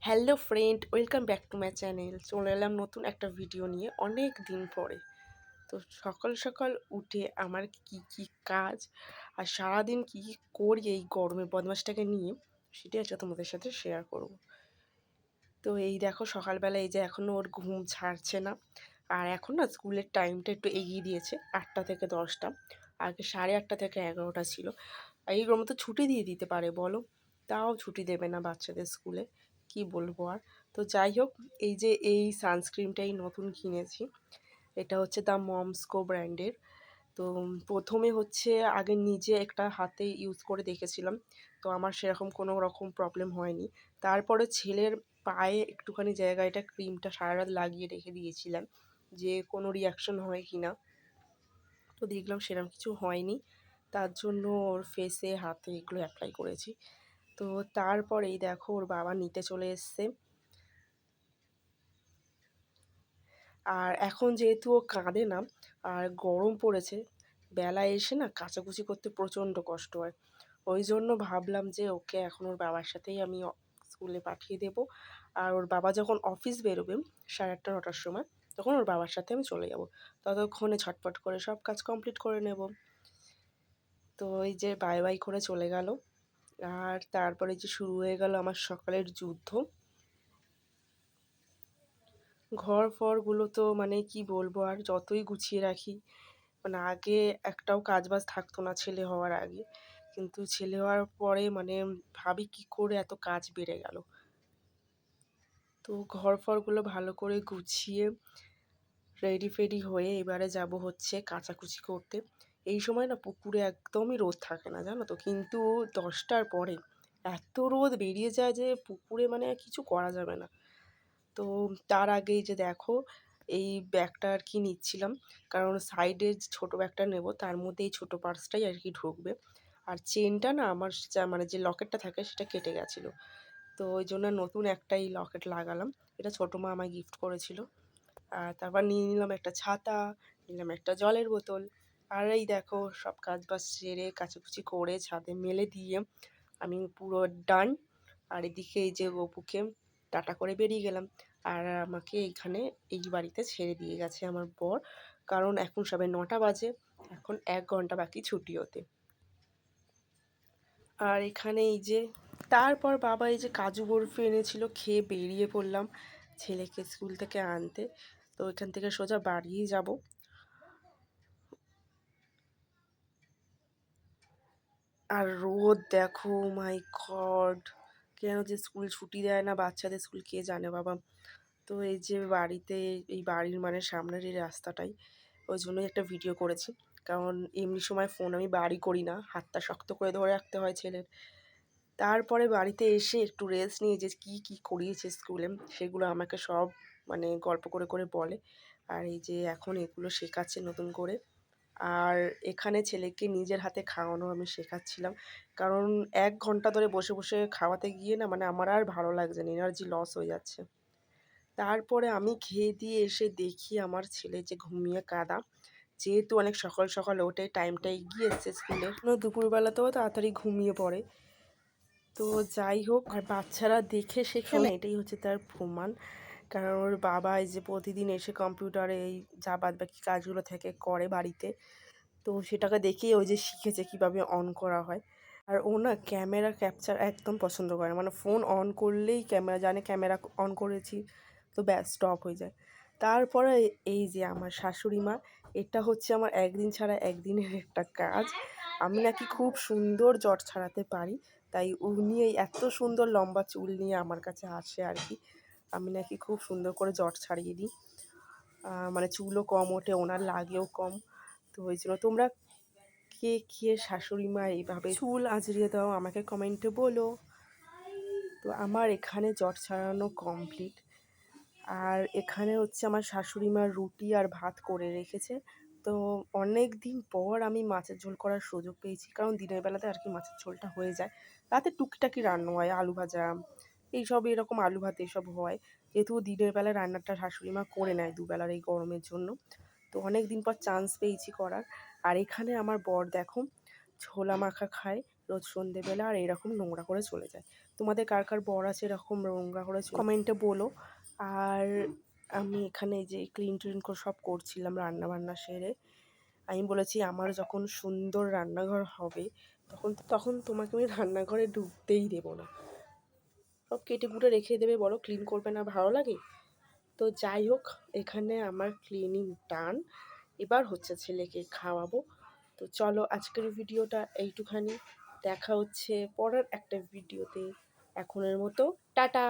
Hello friend, welcome back to my channel. চলে এলাম নতুন একটা ভিডিও নিয়ে অনেক দিন পরে। তো সকাল সকাল উঠে আমার কি কি কাজ আর সারাদিন কি কি করি এই গরমে বদমাসটাকে নিয়ে, সেটাই আজকে তোমাদের সাথে শেয়ার করব। তো এই দেখো সকালবেলা এই যে এখনও ওর ঘুম ছাড়ছে না। আর এখন না স্কুলের টাইমটা একটু এগিয়ে দিয়েছে, 8টা থেকে 10টা। আগে 8:30 থেকে 11টা ছিল। আর এই গরমে তো ছুটি দিয়ে দিতে পারে বলো, তাও ছুটি দেবে না বাচ্চাদের স্কুলে। কি বলবো আর। তো যাই হোক, এই যে এই সানস্ক্রিনটাই নতুন কিনেছি। এটা হচ্ছে দ্য মমস্কো ব্র্যান্ডের। তো প্রথমে হচ্ছে আগে নিজে একটা হাতে ইউজ করে দেখেছিলাম। তো আমার সেরকম কোনো রকম প্রবলেম হয়নি। তারপরে ছেলের পায়ে একটুখানি জায়গায় এটা ক্রিমটা সারারাত লাগিয়ে রেখে দিয়েছিলাম, যে কোনো রিঅ্যাকশন হয় কি না। তো দেখলাম সেরকম কিছু হয়নি। তার জন্য ওর ফেসে, হাতে এগুলো অ্যাপ্লাই করেছি। তো তারপরেই দেখো ওর বাবা নিতে চলে এসছে। আর এখন যেহেতু ও কাঁদে না আর গরম পড়েছে, বেলায় এসে না কাচাকুচি করতে প্রচণ্ড কষ্ট হয়। ওই জন্য ভাবলাম যে ওকে এখন ওর বাবার সাথেই আমি স্কুলে পাঠিয়ে দেবো। আর ওর বাবা যখন অফিস বেরোবে 8:30-9টার সময়, তখন ওর বাবার সাথে আমি চলে যাব। ততক্ষণে ছটফট করে সব কাজ কমপ্লিট করে নেব। তো এই যে বাই বাই করে চলে গেল। আর তারপরে যে শুরু হয়ে গেল আমার সকালের যুদ্ধ। ঘর ফরগুলো তো মানে কি বলবো, আর যতই গুছিয়ে রাখি, মানে আগে একটাও কাজবাজ থাকতো না ছেলে হওয়ার আগে। কিন্তু ছেলে হওয়ার পরে মানে ভাবি কি করে এত কাজ বেড়ে গেল। তো ঘর ফরগুলো ভালো করে গুছিয়ে রেডি ফেডি হয়ে এবারে যাব হচ্ছে কাচাকুচি করতে। এই সময় না পুকুরে একদমই রোদ থাকে না জানো তো, কিন্তু 10টার পরে এত রোদ বেরিয়ে যায় যে পুকুরে মানে কিছু করা যাবে না। তো তার আগেই যে দেখো এই ব্যাগটা আর কি নিচ্ছিলাম, কারণ সাইডে যে ছোটো ব্যাগটা নেব তার মধ্যে এই ছোটো পার্সটাই আর কি ঢুকবে। আর চেনটা না আমার মানে যে লকেটটা থাকে সেটা কেটে গেছিলো। তো ওই জন্য নতুন একটাই লকেট লাগালাম। এটা ছোটো মা আমায় গিফট করেছিল। আর তারপর নিয়ে নিলাম একটা ছাতা, নিলাম একটা জলের বোতল। আর এই দেখো সব কাজ বাজ সেরে কাচাকুচি করে ছাদে মেলে দিয়ে আমি পুরো ডান। আর এদিকে এই যে অপুকে টাটা করে বেরিয়ে গেলাম। আর আমাকে এইখানে এই বাড়িতে ছেড়ে দিয়ে গেছে আমার বর, কারণ এখন সবে 9টা বাজে, এখন 1 ঘন্টা বাকি ছুটি হতে। আর এখানে এই যে তারপর বাবা এই যে কাজু বরফি এনেছিল, খেয়ে বেরিয়ে পড়লাম ছেলেকে স্কুল থেকে আনতে। তো এখান থেকে সোজা বাড়িই যাব। আর রোদ দেখো, মাই গড, কেন যে স্কুল ছুটি দেয় না বাচ্চাদের স্কুল কে জানে বাবা। তো এই যে বাড়িতে, এই বাড়ির মানে সামনের এই রাস্তাটাই, ওই জন্যই একটা ভিডিও করেছি। কারণ এমনি সময় ফোন আমি বাড়ি করি না, হাতটা শক্ত করে ধরে রাখতে হয় ছেলের। তারপরে বাড়িতে এসে একটু রেস্ট নিয়ে যে কী কী করিয়েছে স্কুলে সেগুলো আমাকে সব মানে গল্প করে করে বলে। আর এই যে এখন এগুলো শেখাচ্ছে নতুন করে। আর এখানে ছেলেকে নিজের হাতে খাওয়ানো আমি শেখাচ্ছিলাম, কারণ 1 ঘন্টা ধরে বসে বসে খাওয়াতে গিয়ে না মানে আমার আর ভালো লাগছে না, এনার্জি লস হয়ে যাচ্ছে। তারপরে আমি খেয়ে দিয়ে এসে দেখি আমার ছেলে যে ঘুমিয়ে কাঁদা। যেহেতু অনেক সকাল সকাল ওঠে, টাইমটা এগিয়ে এসছে স্কুলের, দুপুরবেলাতেও তাড়াতাড়ি ঘুমিয়ে পড়ে। তো যাই হোক, আর বাচ্চারা দেখে শেখে না, এটাই হচ্ছে তার প্রমাণ। কারণ ওর বাবা এই যে প্রতিদিন এসে কম্পিউটারে এই যা বাদবাকি কাজগুলো থেকে করে বাড়িতে, তো সেটাকে দেখেই ওই যে শিখেছে কীভাবে অন করা হয়। আর ও না ক্যামেরা ক্যাপচার একদম পছন্দ করে না, মানে ফোন অন করলেই ক্যামেরা, জানে ক্যামেরা অন করেছি তো ব্যাস স্টপ হয়ে যায়। তারপরে এই যে আমার শাশুড়ি মা, এটা হচ্ছে আমার একদিন ছাড়া একদিনের একটা কাজ। আমি নাকি খুব সুন্দর জট ছাড়াতে পারি, তাই উনি এই এত সুন্দর লম্বা চুল নিয়ে আমার কাছে আসে আর কি। আমি নাকি খুব সুন্দর করে জট ছাড়িয়ে দিই, মানে চুলও কম ওঠে, ওনার লাগেও কম। তো ওই জন্য তোমরা কে কে শাশুড়ি মা এইভাবে চুল আঁচড়িয়ে দাও আমাকে কমেন্টে বলো। তো আমার এখানে জট ছাড়ানো কমপ্লিট। আর এখানে হচ্ছে আমার শাশুড়ি মা রুটি আর ভাত করে রেখেছে। তো অনেক দিন পর আমি মাছের ঝোল করার সুযোগ পেয়েছি, কারণ দিনের বেলাতে আর কি মাছের ঝোলটা হয়ে যায়। রাতে টুকিটাকি রান্না হয়, আলু ভাজা এইসব, এরকম আলু ভাত এসব হয়। যেহেতু দিনের বেলায় রান্নাটা শাশুড়ি মা করে নেয় দুবেলার এই গরমের জন্য, তো অনেক দিন পর চান্স পেয়েছি করার। আর এখানে আমার বর দেখো ছোলা মাখা খায় রোজ সন্ধেবেলা, আর এরকম নোংরা করে চলে যায়। তোমাদের কার কার বর আছে এরকম নোংরা করে কমেন্টে বলো। আর আমি এখানে এই যে ক্লিন ট্রিন করে সব করছিলাম রান্না বান্না সেরে। আমি বলেছি আমার যখন সুন্দর রান্নাঘর হবে তখন তখন তোমাকে আমি রান্নাঘরে ঢুকতেই দেবো না, সব কেটে কুটে রেখে দেবে, বলো ক্লিন করবে না, ভালো লাগে? তো যাই হোক, এখানে আমার ক্লিনিং ডান। এবার হচ্ছে ছেলেকে খাওয়াবো। তো চলো আজকের ভিডিওটা এইটুখানি, দেখা হচ্ছে পরের একটা ভিডিওতে। এখনের মতো টাটা।